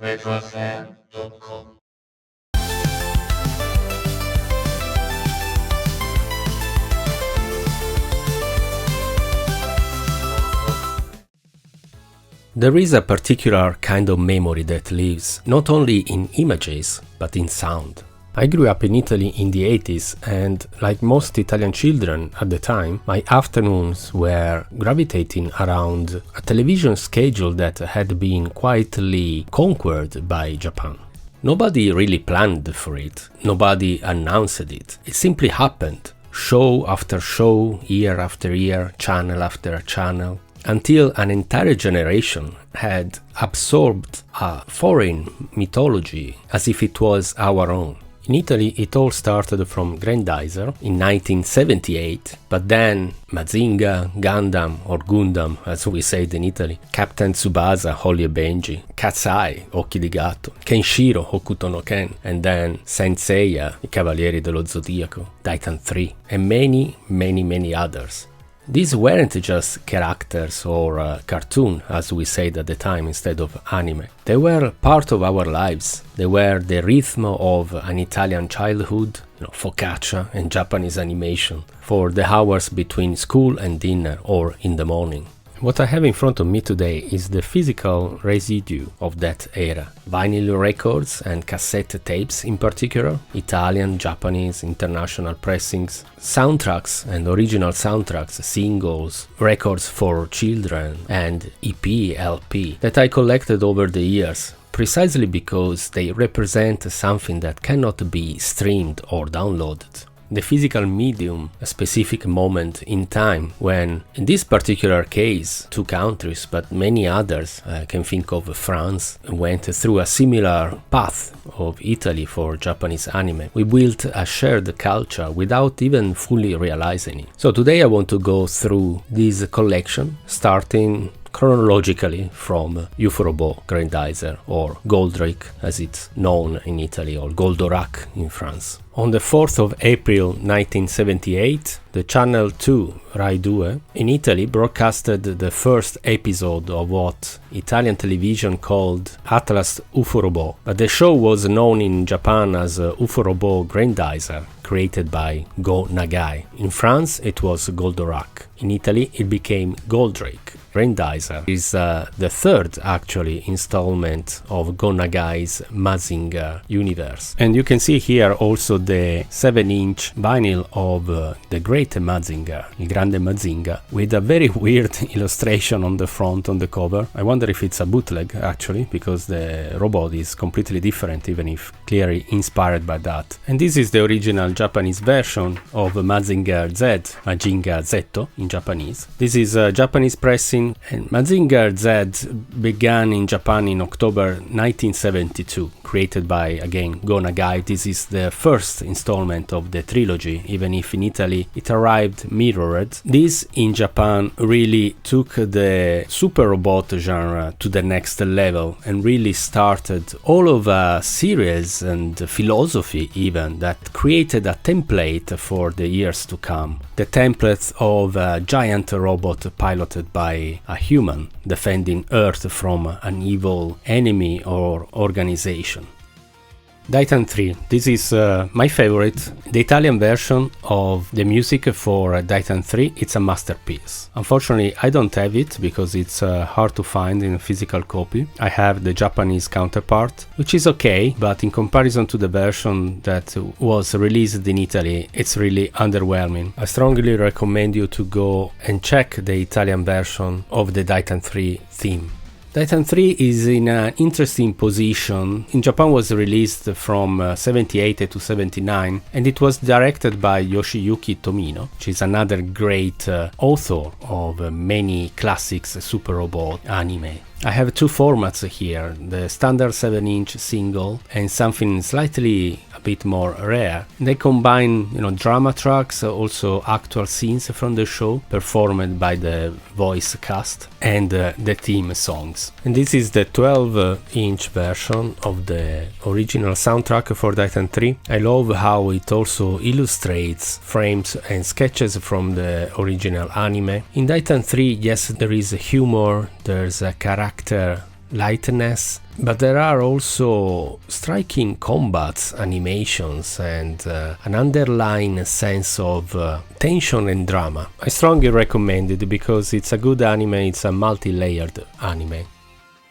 retrofan.com. There is a particular kind of memory that lives not only in images, but in sound. I grew up in Italy in the 80s, and like most Italian children at the time, my afternoons were gravitating around a television schedule that had been quietly conquered by Japan. Nobody really planned for it, nobody announced it. It simply happened, show after show, year after year, channel after channel, until an entire generation had absorbed a foreign mythology as if it was our own. In Italy, it all started from Grendizer in 1978, but then Mazinger, Gundam, or Gundam, as we say it in Italy, Captain Tsubasa, Holly e Benji, Cassette, Occhi di Gatto, Shiro, Hokuto no Ken, and then Seiya, I Cavalieri dello Zodiaco, Daitarn 3, and many others. These weren't just characters or cartoon, as we said at the time, instead of anime. They were part of our lives. They were the rhythm of an Italian childhood, focaccia and Japanese animation, for the hours between school and dinner or in the morning. What I have in front of me today is the physical residue of that era. Vinyl records and cassette tapes in particular, Italian, Japanese, international pressings, soundtracks and original soundtracks, singles, records for children, and EP, LP that I collected over the years, precisely because they represent something that cannot be streamed or downloaded. The physical medium, a specific moment in time when, in this particular case, two countries, but many others, I can think of France, went through a similar path of Italy for Japanese anime. We built a shared culture without even fully realizing it. So today I want to go through this collection, starting chronologically from Uforobo Grendizer, or Goldrake as it's known in Italy, or Goldorak in France. On the 4th of April 1978, the Channel 2 Rai 2 in Italy broadcasted the first episode of what Italian television called Atlas Uforobo, but the show was known in Japan as Uforobo Grendizer, created by Go Nagai. In France it was Goldorak. In Italy it became Goldrake. Grendizer is the third actually installment of Go Nagai's Mazinger universe. And you can see here also the 7-inch vinyl of the great Mazinger, Il Grande Mazinger, with a very weird illustration on the front, on the cover. I wonder if it's a bootleg actually, because the robot is completely different, even if clearly inspired by that. And this is the original Japanese version of Mazinger Z, Mazinger Z in Japanese. This is a Japanese pressing, and Mazinger Z began in Japan in October 1972, created by, again, Go Nagai. This is the first installment of the trilogy, even if in Italy it arrived mirrored. This in Japan really took the super robot genre to the next level and really started all of a series and philosophy even that created a template for the years to come. The template of a giant robot piloted by a human defending Earth from an evil enemy or organization. Daitarn 3. This is my favorite. The Italian version of the music for Daitarn 3, it's a masterpiece. Unfortunately, I don't have it because it's hard to find in a physical copy. I have the Japanese counterpart, which is okay, but in comparison to the version that was released in Italy, it's really underwhelming. I strongly recommend you to go and check the Italian version of the Daitarn 3 theme. Daitarn 3 is in an interesting position. In Japan was released from 78 to 79, and it was directed by Yoshiyuki Tomino, which is another great author of many classics super robot anime. I have two formats here, the standard 7-inch single and something slightly a bit more rare. They combine, drama tracks, also actual scenes from the show performed by the voice cast, and the theme songs. And this is the 12-inch version of the original soundtrack for Daitarn 3. I love how it also illustrates frames and sketches from the original anime. In Daitarn 3, yes, there is humor, there's a character lightness, but there are also striking combats, animations, and an underlying sense of tension and drama. I strongly recommend it because it's a good anime, it's a multi-layered anime.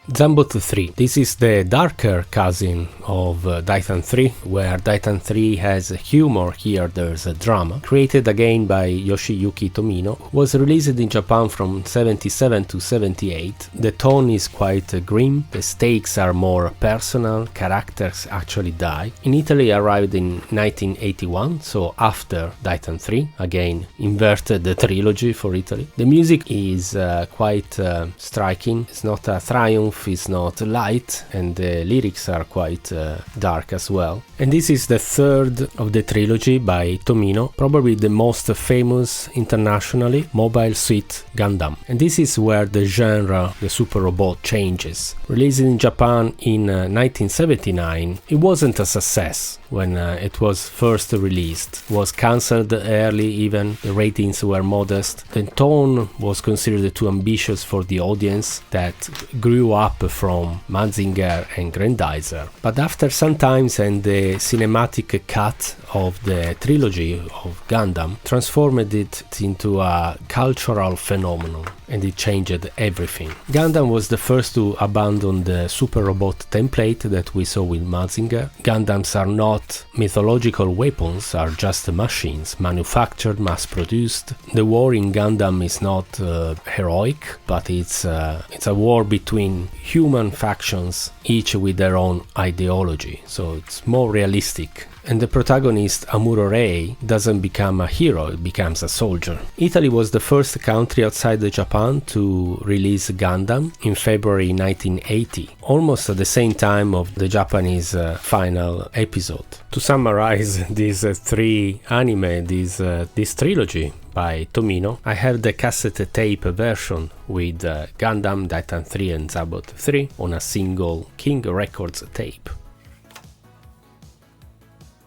Zambot 3. This is the darker cousin of Daitarn 3, where Daitarn 3 has humor, here there's a drama. Created again by Yoshiyuki Tomino, was released in Japan from 77 to 78. The tone is quite grim, the stakes are more personal, characters actually die. In Italy arrived in 1981, so after Daitarn 3, again inverted the trilogy for Italy. The music is quite striking, it's not a triumph, is not light, and the lyrics are quite dark as well. And this is the third of the trilogy by Tomino, probably the most famous internationally, Mobile Suit Gundam. And this is where the genre, the super robot, changes. Released in Japan in 1979, it wasn't a success when it was first released. It was cancelled early even, the ratings were modest, the tone was considered too ambitious for the audience that grew up from Mazinger and Grendizer. But after some time and the cinematic cut of the trilogy of Gundam transformed it into a cultural phenomenon, and it changed everything. Gundam was the first to abandon the super robot template that we saw with Mazinger. Gundams are not mythological weapons, are just machines, manufactured, mass-produced. The war in Gundam is not heroic, but it's a war between human factions, each with their own ideology, so it's more realistic. And the protagonist, Amuro Rei, doesn't become a hero, it becomes a soldier. Italy was the first country outside Japan to release Gundam in February 1980, almost at the same time of the Japanese final episode. To summarize these three anime, this trilogy by Tomino, I have the cassette tape version with Gundam, Daitarn 3 and Zambot 3 on a single King Records tape.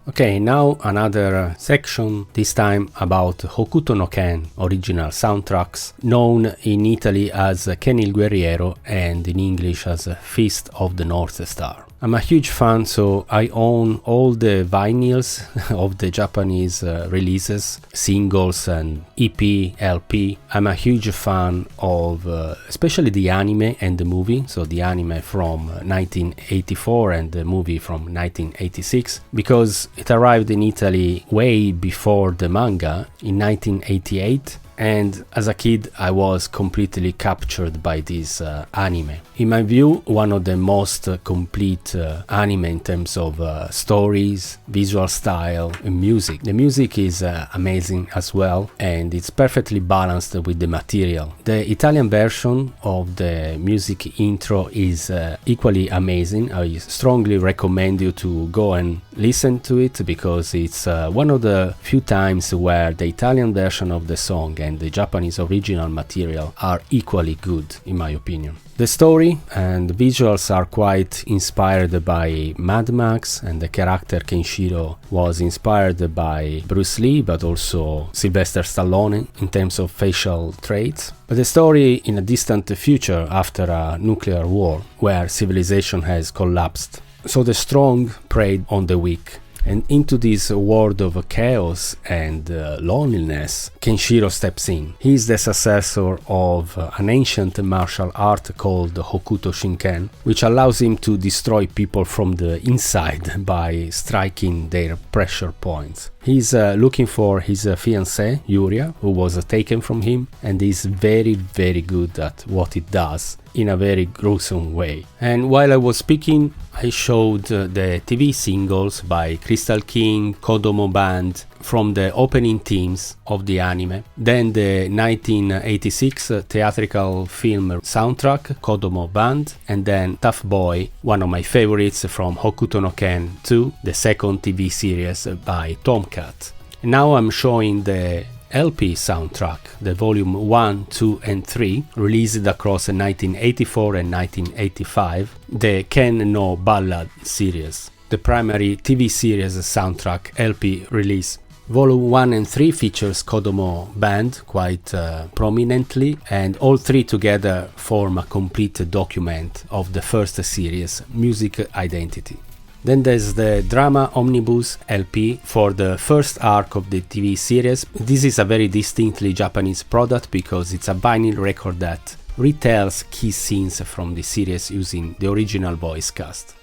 Okay, now another section, this time about Hokuto no Ken original soundtracks, known in Italy as Ken il Guerriero and in English as Fist of the North Star. I'm a huge fan, so I own all the vinyls of the Japanese releases, singles and EP, LP. I'm a huge fan of especially the anime and the movie, so the anime from 1984 and the movie from 1986, because it arrived in Italy way before the manga in 1988. And as a kid I was completely captured by this anime. In my view, one of the most complete anime in terms of stories, visual style and music. The music is amazing as well, and it's perfectly balanced with the material. The Italian version of the music intro is equally amazing. I strongly recommend you to go and listen to it, because it's one of the few times where the Italian version of the song and the Japanese original material are equally good, in my opinion. The story and the visuals are quite inspired by Mad Max, and the character Kenshiro was inspired by Bruce Lee, but also Sylvester Stallone in terms of facial traits. But the story in a distant future after a nuclear war, where civilization has collapsed. So the strong preyed on the weak. And into this world of chaos and loneliness, Kenshiro steps in. He is the successor of an ancient martial art called Hokuto Shinken, which allows him to destroy people from the inside by striking their pressure points. He's looking for his fiancée, Yuria, who was taken from him, and is very, very good at what he does in a very gruesome way. And while I was speaking, I showed the TV singles by Crystal King, Kodomo Band, from the opening themes of the anime. Then the 1986 theatrical film soundtrack, Kodomo Band, and then Tough Boy, one of my favorites from Hokuto no Ken 2, the second TV series by Tomcat. And now I'm showing the LP soundtrack, the volume 1, 2 and 3, released across 1984 and 1985, the Ken no Ballad series, the primary TV series soundtrack LP release. Volume 1 and 3 features Kodomo Band quite prominently, and all three together form a complete document of the first series, Music Identity. Then there's the Drama Omnibus LP for the first arc of the TV series. This is a very distinctly Japanese product because it's a vinyl record that retells key scenes from the series using the original voice cast.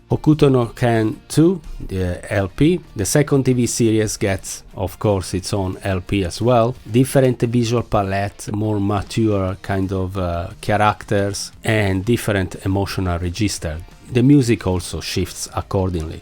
Hokuto no Ken 2, the LP. The second TV series gets, of course, its own LP as well. Different visual palette, more mature kind of characters, and different emotional register. The music also shifts accordingly.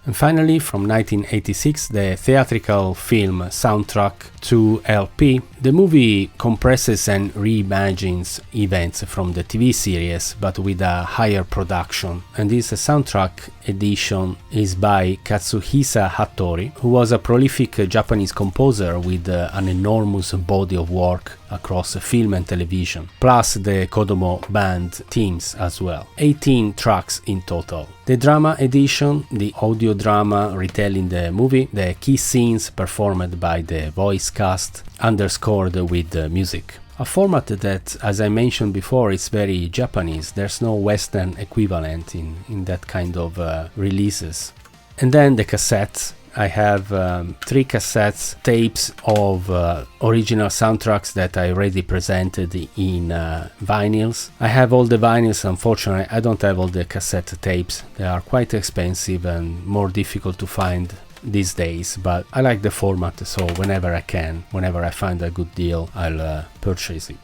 And finally, from 1986, the theatrical film soundtrack to LP. The movie compresses and reimagines events from the TV series, but with a higher production. And this soundtrack edition is by Katsuhisa Hattori, who was a prolific Japanese composer with an enormous body of work across film and television, plus the Kodomo Band themes as well. 18 tracks in total. The drama edition, the audio drama retelling the movie, the key scenes performed by the voice cast, underscored with the music. A format that, as I mentioned before, is very Japanese. There's no Western equivalent in that kind of releases. And then the cassettes. I have 3 cassettes, tapes of original soundtracks that I already presented in vinyls. I have all the vinyls, unfortunately I don't have all the cassette tapes. They are quite expensive and more difficult to find these days, but I like the format, so whenever I can, whenever I find a good deal, I'll purchase it.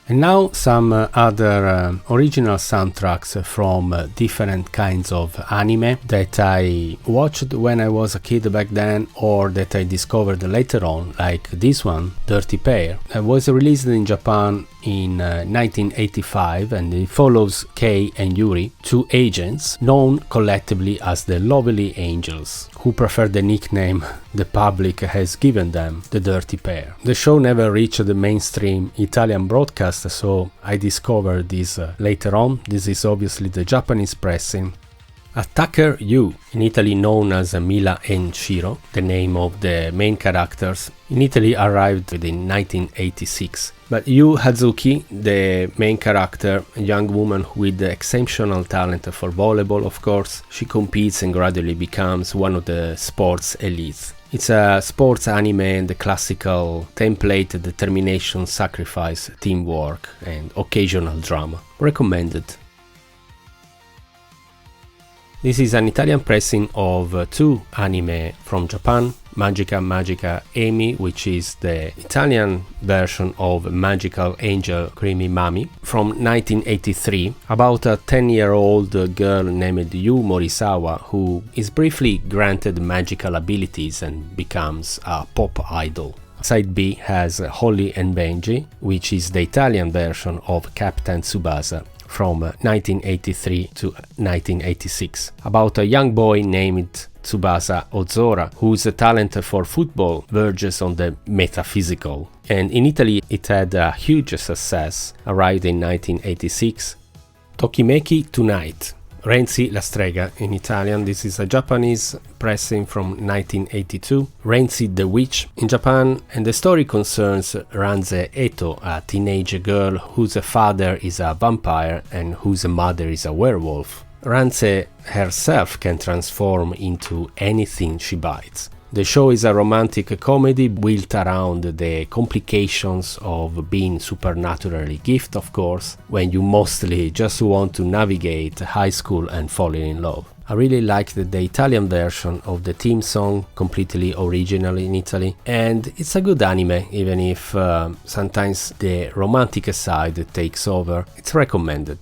And now some other original soundtracks from different kinds of anime that I watched when I was a kid back then, or that I discovered later on, like this one, Dirty Pair. It was released in Japan in 1985, and it follows Kei and Yuri, 2 agents known collectively as the Lovely Angels, who prefer the nickname the public has given them, the Dirty Pair. The show never reached the mainstream Italian broadcast, so I discovered this later on. This is obviously the Japanese pressing. Attacker You, in Italy known as Mila and Shiro, the name of the main characters, in Italy arrived in 1986. But Yu Hazuki, the main character, a young woman with exceptional talent for volleyball, of course, she competes and gradually becomes one of the sports elites. It's a sports anime and the classical template determination, sacrifice, teamwork, and occasional drama. Recommended. This is an Italian pressing of 2 anime from Japan, Magica Emi, which is the Italian version of Magical Angel Creamy Mami, from 1983, about a 10-year-old girl named Yu Morisawa who is briefly granted magical abilities and becomes a pop idol. Side B has Holly and Benji, which is the Italian version of Captain Tsubasa, from 1983 to 1986, about a young boy named Tsubasa Ozora, whose talent for football verges on the metaphysical. And in Italy it had a huge success, arrived in 1986. Tokimeki Tonight, Renzie la Strega in Italian. This is a Japanese pressing from 1982. Renzie the Witch in Japan, and the story concerns Ranze Eto, a teenage girl whose father is a vampire and whose mother is a werewolf. Ranze herself can transform into anything she bites. The show is a romantic comedy built around the complications of being supernaturally gifted, of course, when you mostly just want to navigate high school and falling in love. I really liked the Italian version of the theme song, completely original in Italy, and it's a good anime, even if sometimes the romantic side takes over. It's recommended.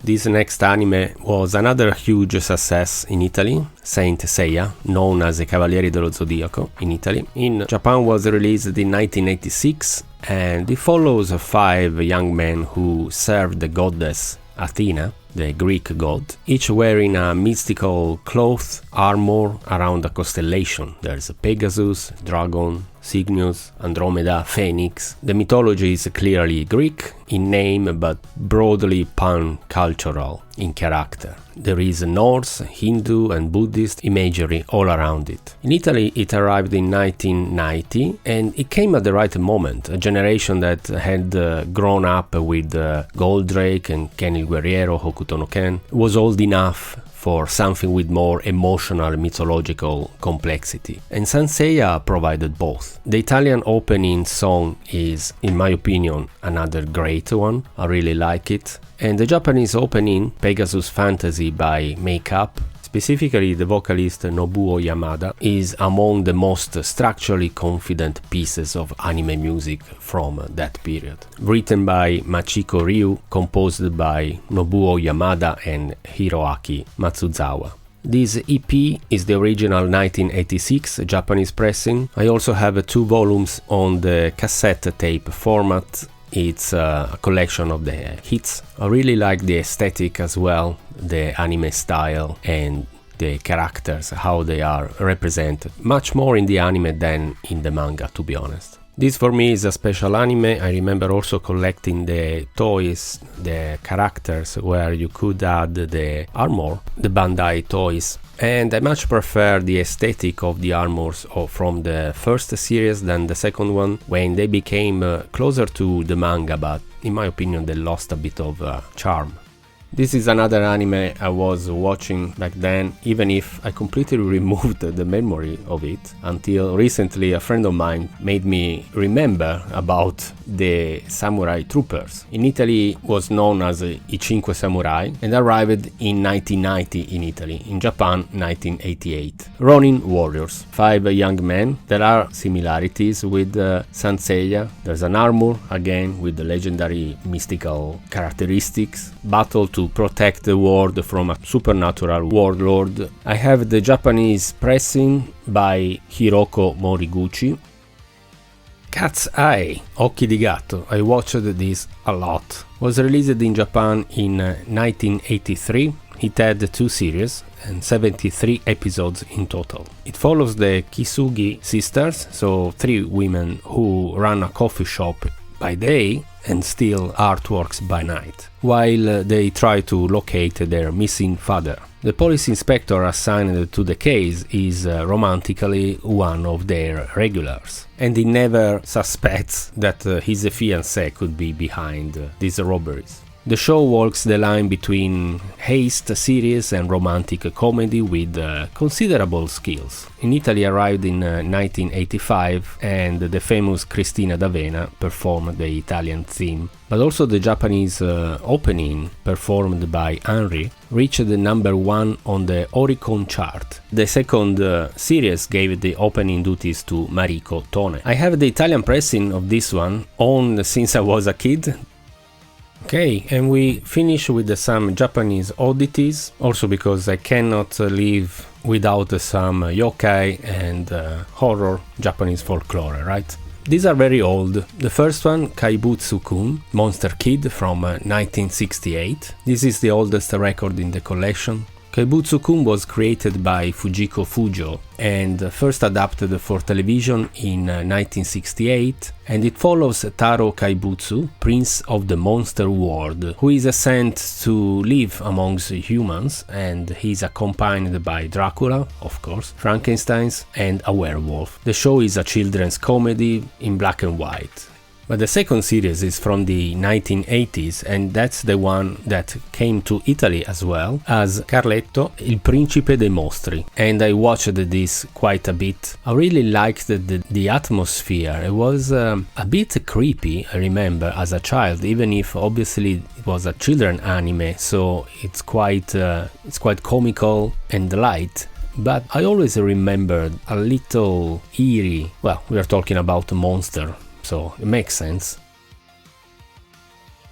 This next anime was another huge success in Italy, Saint Seiya, known as the Cavalieri dello Zodiaco in Italy. In Japan was released in 1986, and it follows 5 young men who serve the goddess Athena, the Greek god, each wearing a mystical cloth armor around a constellation. There's a Pegasus, dragon, Cygnus, Andromeda, Phoenix. The mythology is clearly Greek in name but broadly pan-cultural in character. There is Norse, Hindu and Buddhist imagery all around it. In Italy it arrived in 1990 and it came at the right moment. A generation that had grown up with Goldrake and Ken il Guerriero, Hokuto no Ken, was old enough for something with more emotional mythological complexity. And Seiya provided both. The Italian opening song is, in my opinion, another great one. I really like it. And the Japanese opening, Pegasus Fantasy by Make-Up, specifically the vocalist Nobuo Yamada, is among the most structurally confident pieces of anime music from that period. Written by Machiko Ryu, composed by Nobuo Yamada and Hiroaki Matsuzawa. This EP is the original 1986 Japanese pressing. I also have 2 volumes on the cassette tape format. It's a collection of the hits. I really like the aesthetic as well, the anime style and the characters, how they are represented. Much more in the anime than in the manga, to be honest. This for me is a special anime. I remember also collecting the toys, the characters, where you could add the armor, the Bandai toys. And I much prefer the aesthetic of the armors from the first series than the second one, when they became closer to the manga, but in my opinion they lost a bit of charm. This is another anime I was watching back then, even if I completely removed the memory of it. Until recently a friend of mine made me remember about the samurai troopers. In Italy was known as I Cinque Samurai and arrived in 1990 in Italy, in Japan 1988. Ronin warriors, 5 young men. There are similarities with Seiya. There's an armor, again with the legendary mystical characteristics. Battle to protect the world from a supernatural warlord. I have the Japanese pressing by Hiroko Moriguchi. Cat's Eye, Occhi di Gatto. I watched this a lot. Was released in Japan in 1983. It had 2 series and 73 episodes in total. It follows the Kisugi sisters, so 3 women who run a coffee shop by day and steal artworks by night, while they try to locate their missing father. The police inspector assigned to the case is romantically one of their regulars, and he never suspects that his fiancée could be behind these robberies. The show walks the line between heist series and romantic comedy with considerable skills. In Italy arrived in 1985 and the famous Cristina D'Avena performed the Italian theme, but also the Japanese opening performed by Henry reached the number 1 on the Oricon chart. The second series gave the opening duties to Mariko Tone. I have the Italian pressing of this one on since I was a kid. Okay, and we finish with some Japanese oddities, also because I cannot live without some yokai and horror Japanese folklore, right? These are very old. The first one, Kaibutsu-kun, Monster Kid from 1968. This is the oldest record in the collection. Kaibutsu-kun was created by Fujiko Fujo and first adapted for television in 1968, and it follows Taro Kaibutsu, prince of the monster world, who is sent to live amongst humans, and he's accompanied by Dracula, of course, Frankenstein, and a werewolf. The show is a children's comedy in black and white. But the second series is from the 1980s, and that's the one that came to Italy as well, as Carletto, Il Principe dei Mostri. And I watched this quite a bit. I really liked the atmosphere. It was a bit creepy, I remember, as a child, even if obviously it was a children anime, so it's quite comical and light. But I always remembered a little eerie. Well, we are talking about a monster, so it makes sense.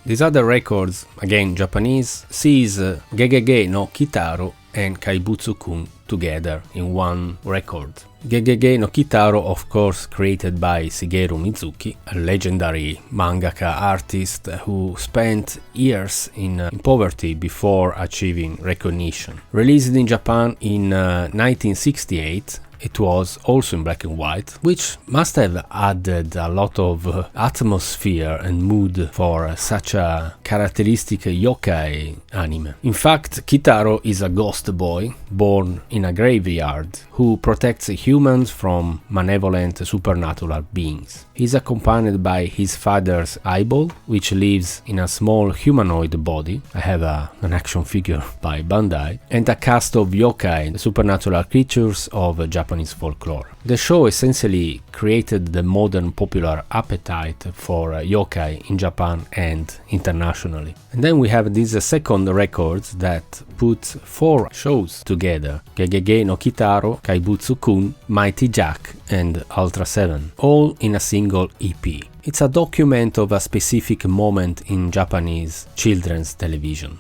These other records, again Japanese, sees Gegege no Kitaro and Kaibutsu-kun together in one record. Gegege no Kitaro, of course, created by Shigeru Mizuki, a legendary mangaka artist who spent years in poverty before achieving recognition. Released in Japan in 1968, it was also in black and white, which must have added a lot of atmosphere and mood for such a characteristic yokai anime. In fact, Kitaro is a ghost boy born in a graveyard who protects humans from malevolent supernatural beings. He's accompanied by his father's eyeball, which lives in a small humanoid body. I have an action figure by Bandai, and a cast of yokai, the supernatural creatures of Japanese folklore. The show essentially created the modern popular appetite for yokai in Japan and internationally. And then we have this second record that put 4 shows together: Gegege no Kitaro, Kaibutsu-kun, Mighty Jack and Ultra 7, all in a single EP. It's a document of a specific moment in Japanese children's television.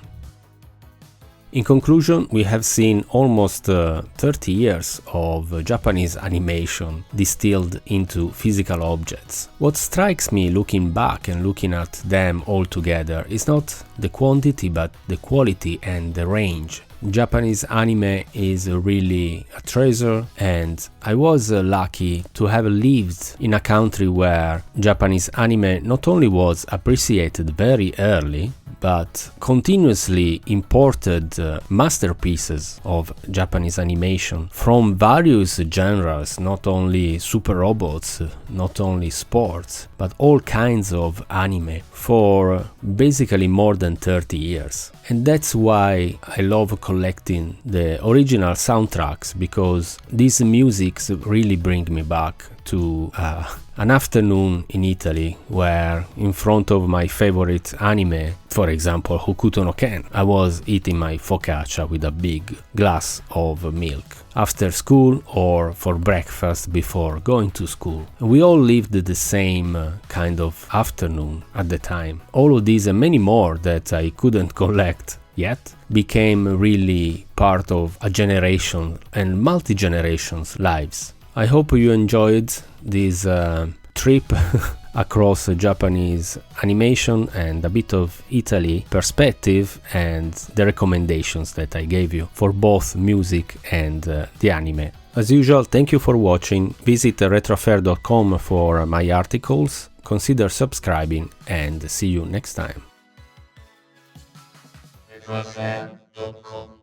In conclusion, we have seen almost 30 years of Japanese animation distilled into physical objects. What strikes me looking back and looking at them all together is not the quantity but the quality and the range. Japanese anime is really a treasure, and I was lucky to have lived in a country where Japanese anime not only was appreciated very early, but continuously imported masterpieces of Japanese animation from various genres, not only super robots, not only sports, but all kinds of anime for basically more than 30 years. And that's why I love collecting the original soundtracks, because these musics really bring me back to an afternoon in Italy where, in front of my favorite anime, for example Hokuto no Ken, I was eating my focaccia with a big glass of milk after school or for breakfast before going to school. We all lived the same kind of afternoon at the time. All of these and many more that I couldn't collect yet became really part of a generation and multi-generations' lives. I hope you enjoyed this trip across Japanese animation and a bit of Italy perspective and the recommendations that I gave you for both music and the anime. As usual, thank you for watching. Visit retrofair.com for my articles, consider subscribing, and see you next time. retrofair.com